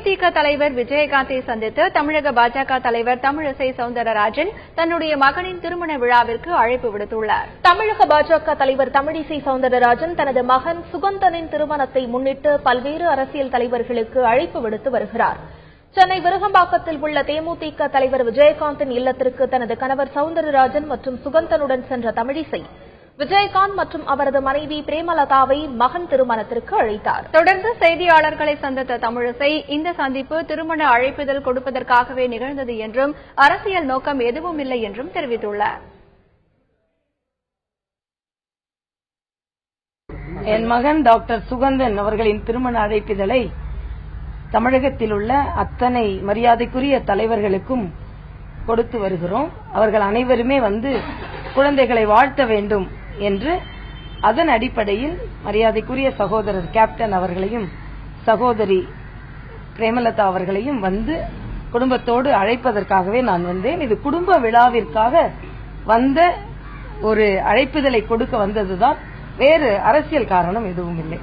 தேமுதிக தலைவர் விஜயகாந்தை சந்தித்து தமிழக பாஜக தலைவர் தமிழிசை சவுந்தரராஜன் தன்னுடைய மகனின் திருமண விழாவிற்கு அழைப்பு விடுத்துள்ளார். தமிழக பாஜக தலைவர் தமிழிசை சவுந்தரராஜன் தனது மகன் சுகந்தனின் திருமணத்தை முன்னிட்டு பல்வேறு அரசியல் தலைவர்களுக்கு அழைப்பு விடுத்து வருகிறார். சென்னை விருகம்பாக்கத்தில் உள்ள தேமுதிக தலைவர் விஜயகாந்தின் இல்லத்திற்கு தனது கணவர் சவுந்தரராஜன் மற்றும் சுகந்தனுடன் சென்ற தமிழிசை விஜயகாந்த் மற்றும் அவரது மனைவி பிரேமலதாவை மகன் திருமணத்திற்கு அழைத்தார். தொடர்ந்து செய்தியாளர்களை சந்தித்த தமிழிசை இந்த சந்திப்பு திருமண அழைப்பிதழ் கொடுப்பதற்காகவே நிகழ்ந்தது என்றும் அரசியல் நோக்கம் எதுவும் இல்லை என்றும் தெரிவித்துள்ளார். என் மகன் டாக்டர் சுகந்தன் அவர்களின் திருமண அழைப்பிதழை தமிழகத்தில் உள்ள அத்தனை மரியாதைக்குரிய தலைவர்களுக்கும் கொடுத்து வருகிறோம். அவர்கள் அனைவருமே வந்து குழந்தைகளை வாழ்த்த வேண்டும் என்று அதன் அடிப்படையில் மரியாதைக்குரிய சகோதரர் கேப்டன் அவர்களையும் சகோதரி பிரேமலதா அவர்களையும் வந்து குடும்பத்தோடு அழைப்பதற்காகவே நான் வந்தேன். இது குடும்ப விழாவிற்காக வந்த ஒரு அழைப்பிதழை கொடுக்க வந்ததுதான், வேறு அரசியல் காரணம் எதுவும் இல்லை.